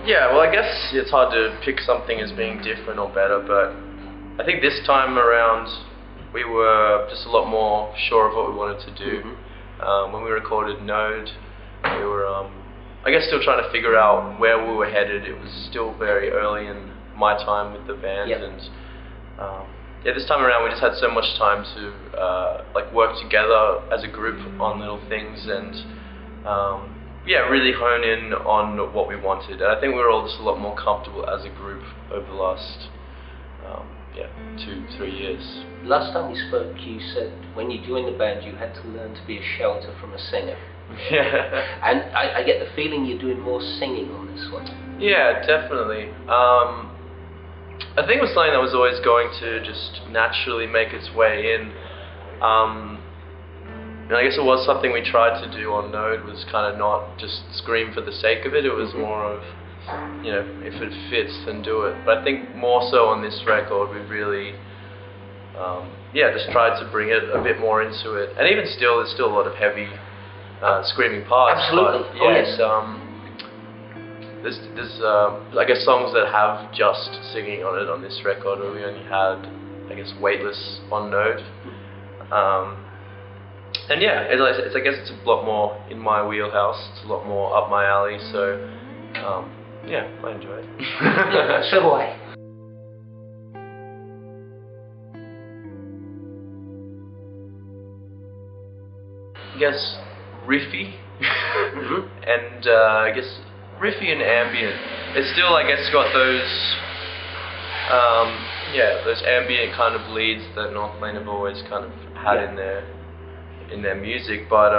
Yeah, well, I guess it's hard to pick something as being different or better, but I think this time around we were just a lot more sure of what we wanted to do. When we recorded Node, we were, I guess, still trying to figure out where we were headed. It was still very early in my time with the band, and yeah, this time around we just had so much time to like work together as a group on little things and yeah, really hone in on what we wanted. And I think we were all just a lot more comfortable as a group over the last yeah, 2-3 years. Last time we spoke, you said when you joined the band you had to learn to be a shelter from a singer. Yeah. And I get the feeling you're doing more singing on this one. Yeah, definitely. I think it was something that was always going to just naturally make its way in. And I guess it was something we tried to do on Node, was kind of not just scream for the sake of it. It was more of, you know, if it fits, then do it. But I think more so on this record, we've really, yeah, just tried to bring it a bit more into it. And even still, there's still a lot of heavy screaming parts. Absolutely. But, yeah, there's I guess songs that have just singing on it on this record, where we only had, I guess, Weightless on Node. And yeah, I guess it's a lot more in my wheelhouse. It's a lot more up my alley. So yeah, I enjoy it. Yeah, so do I. I guess riffy, and I guess riffy and ambient. It's still, I guess, got those yeah, those ambient kind of leads that Northlane have always kind of had in their music, but I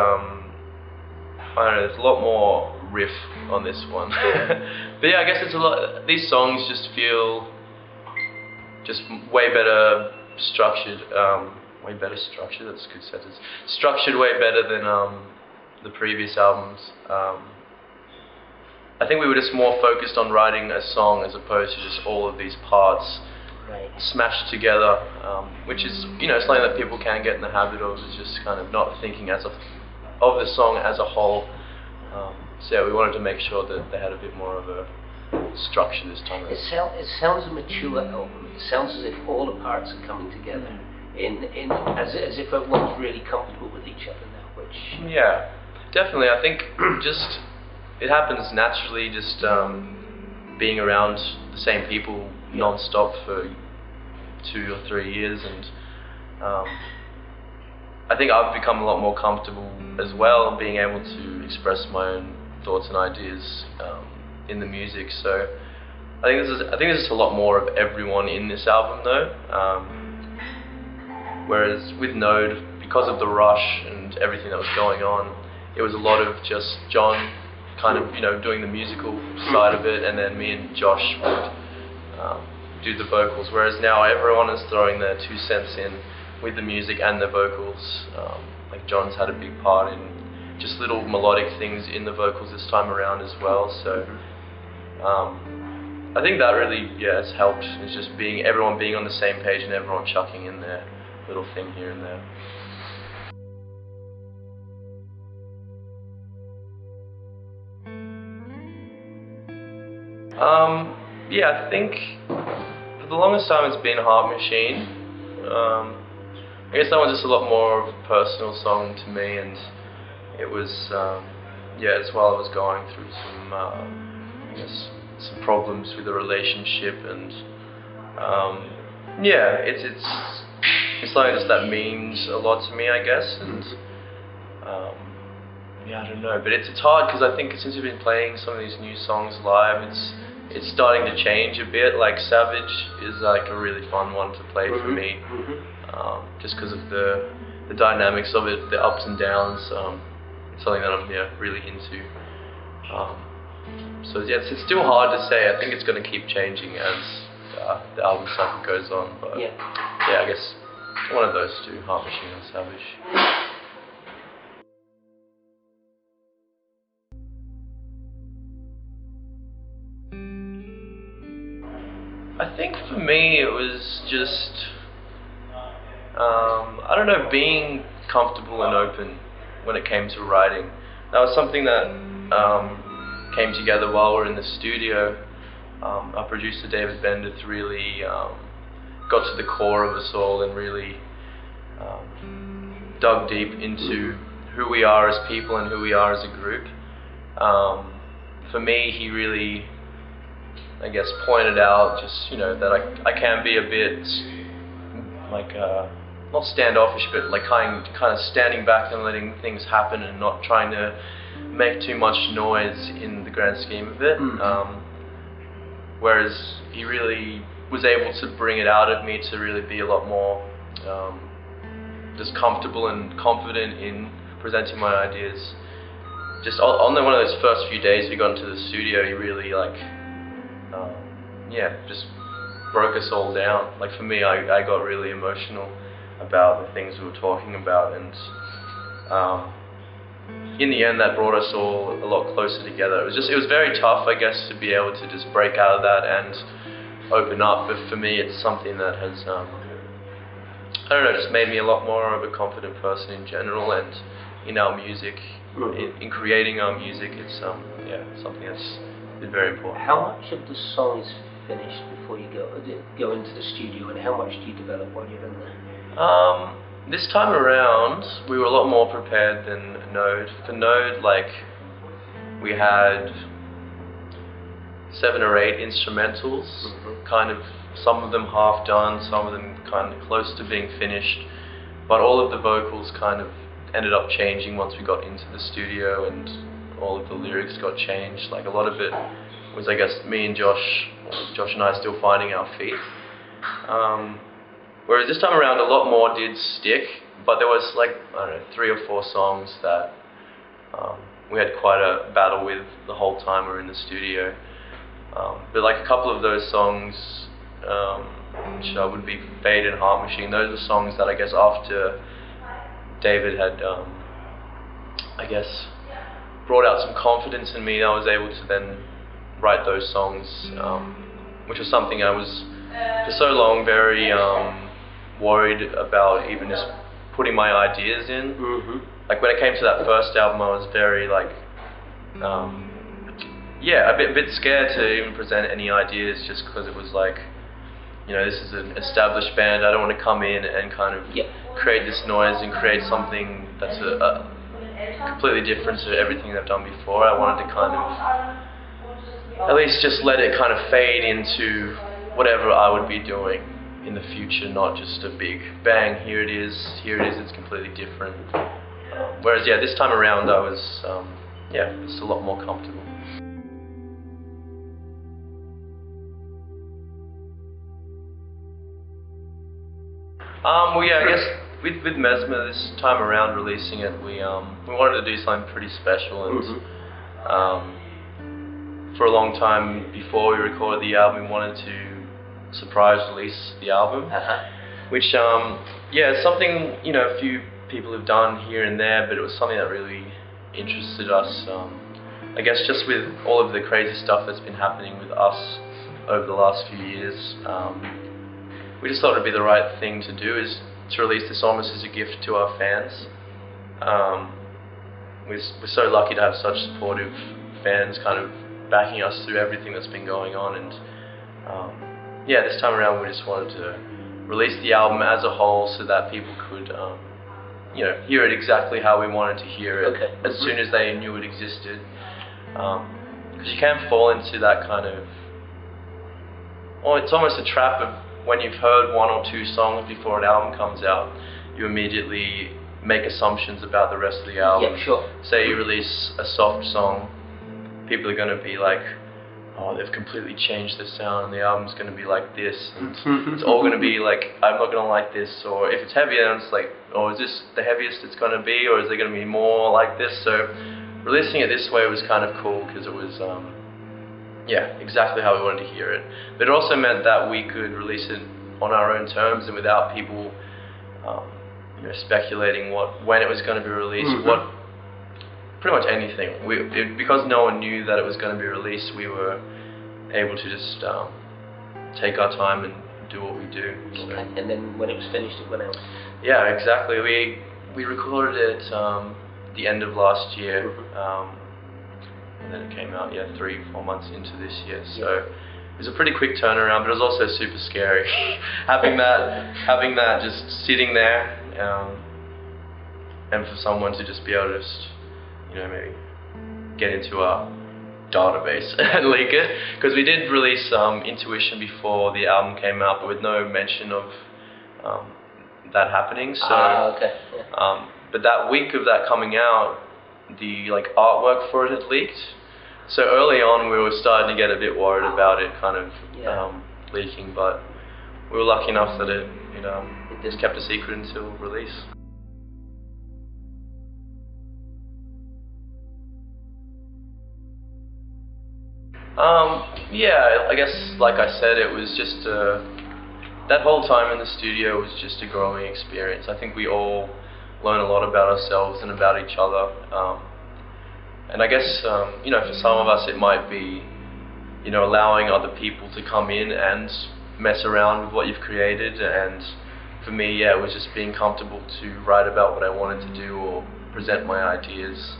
don't know, there's a lot more riff on this one. But yeah, I guess it's a lot. These songs just feel just way better structured. Way better structured. That's a good sentence. Structured way better than the previous albums. I think we were just more focused on writing a song as opposed to just all of these parts smashed together, which is, you know, something that people can get in the habit of, is just kind of not thinking of the song as a whole. So yeah, we wanted to make sure that they had a bit more of a structure this time around. It sounds a mature album. It sounds as if all the parts are coming together as if everyone's really comfortable with each other now. Which yeah, definitely. I think just it happens naturally, just being around the same people non-stop for 2 or 3 years, and I think I've become a lot more comfortable as well being able to express my own thoughts and ideas in the music. So I think this is a lot more of everyone in this album though. Whereas with Node, because of the rush and everything that was going on, it was a lot of just John kind of, you know, doing the musical side of it, and then me and Josh would do the vocals, whereas now everyone is throwing their 2 cents in with the music and the vocals. Like John's had a big part in just little melodic things in the vocals this time around as well. So I think that really has helped. It's just everyone being on the same page and everyone chucking in their little thing here and there. Yeah, I think for the longest time it's been Heart Machine. I guess that one's just a lot more of a personal song to me, and it was, yeah, it's while I was going through some, I guess, some problems with the relationship, and yeah, it's something just that means a lot to me, I guess, and yeah, I don't know, but it's hard because I think since we've been playing some of these new songs live, it's starting to change a bit. Like Savage is like a really fun one to play for me, just because of the dynamics of it, the ups and downs. It's something that I'm really into. So yeah, it's still hard to say. I think it's going to keep changing as the album cycle goes on. But yeah, I guess one of those two, Heart Machine and Savage. I think for me it was just, I don't know, being comfortable and open when it came to writing. That was something that came together while we're in the studio. Our producer David Bendeth really got to the core of us all and really dug deep into who we are as people and who we are as a group. For me, he really, I guess, pointed out just, you know, that I can be a bit like not standoffish, but like kind of standing back and letting things happen and not trying to make too much noise in the grand scheme of it. Whereas he really was able to bring it out of me to really be a lot more just comfortable and confident in presenting my ideas. Just on one of those first few days we got into the studio, he really like, just broke us all down. Like for me, I got really emotional about the things we were talking about, and in the end that brought us all a lot closer together. It was very tough, I guess, to be able to just break out of that and open up, but for me it's something that has, I don't know, just made me a lot more of a confident person in general, and in our music, in creating our music, it's something that's been very important. How much of the song is finished before you go into the studio, and how much do you develop while you're in there? This time around, we were a lot more prepared than Node. For Node, like, we had 7 or 8 instrumentals, kind of, some of them half done, some of them kind of close to being finished, but all of the vocals kind of ended up changing once we got into the studio, and all of the lyrics got changed. Like, a lot of it was, I guess, me and Josh and I still finding our feet. Whereas this time around, a lot more did stick, but there was like, I don't know, 3 or 4 songs that we had quite a battle with the whole time we were in the studio. But like a couple of those songs, which would be Fade and Heart Machine, those are songs that I guess after David had, I guess, brought out some confidence in me, I was able to then write those songs, which was something I was for so long very worried about, even just putting my ideas in. Like when it came to that first album, I was very like, a bit scared to even present any ideas, just because it was like, you know, this is an established band, I don't want to come in and kind of create this noise and create something that's completely different to everything they've done before. I wanted to kind of at least just let it kind of fade into whatever I would be doing in the future, not just a big bang, here it is, it's completely different. Whereas this time around I was just a lot more comfortable. I guess with Mesmer this time around releasing it, we wanted to do something pretty special, and for a long time before we recorded the album, we wanted to surprise release the album, which it's something, you know, a few people have done here and there, but it was something that really interested us. I guess just with all of the crazy stuff that's been happening with us over the last few years, we just thought it'd be the right thing to do, is to release this almost as a gift to our fans. We're so lucky to have such supportive fans kind of backing us through everything that's been going on, and this time around we just wanted to release the album as a whole so that people could hear it exactly how we wanted to hear it, as soon as they knew it existed. Because you can fall into that kind of, it's almost a trap of when you've heard 1 or 2 songs before an album comes out, you immediately make assumptions about the rest of the album. Say you release a soft song, people are going to be like, oh, they've completely changed the sound and the album's going to be like this, and it's all going to be like, I'm not going to like this. Or if it's heavier, then it's like, oh, is this the heaviest it's going to be, or is there going to be more like this? So releasing it this way was kind of cool, because it was exactly how we wanted to hear it. But it also meant that we could release it on our own terms and without people speculating when it was going to be released, pretty much anything. Because no one knew that it was going to be released, we were able to just take our time and do what we do. So. And then when it was finished, it went out? Yeah, exactly. We recorded it the end of last year. and then it came out 3-4 months into this year. So it was a pretty quick turnaround, but it was also super scary having that just sitting there, and for someone to just be able to just, maybe get into our database and leak it, because we did release Intuition before the album came out, but with no mention of that happening. So, okay. but that week of that coming out, the artwork for it had leaked. So early on, we were starting to get a bit worried about it kind of leaking, but we were lucky enough that it just kept a secret until release. I guess, like I said, it was just that whole time in the studio was just a growing experience. I think we all learn a lot about ourselves and about each other. And I guess, for some of us it might be, allowing other people to come in and mess around with what you've created. And for me, it was just being comfortable to write about what I wanted to do or present my ideas.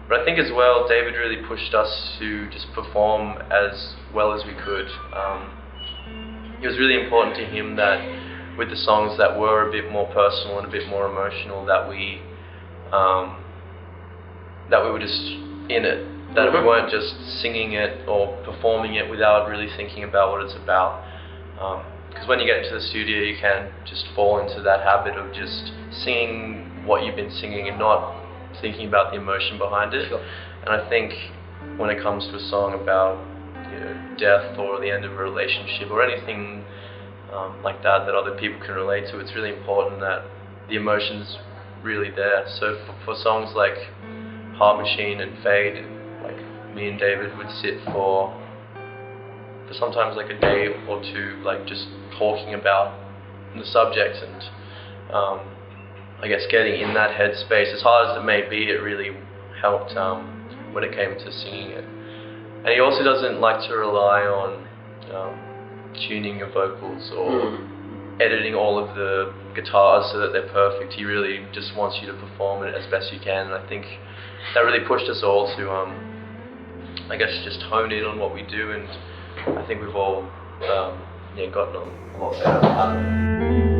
But I think as well, David really pushed us to just perform as well as we could. It was really important to him that with the songs that were a bit more personal and a bit more emotional, that we were just in it, that we weren't just singing it or performing it without really thinking about what it's about. Because when you get into the studio, you can just fall into that habit of just singing what you've been singing and not thinking about the emotion behind it. Sure. And I think when it comes to a song about death or the end of a relationship or anything like that other people can relate to, it's really important that the emotion's really there. So for songs like Heart Machine and Fade, me and David would sit for sometimes a day or two, just talking about the subject, and I guess getting in that headspace, as hard as it may be, it really helped when it came to singing it. And he also doesn't like to rely on tuning your vocals or editing all of the guitars so that they're perfect. He really just wants you to perform it as best you can, and I think that really pushed us all to I guess just hone in on what we do, and I think we've all gotten a lot better at that.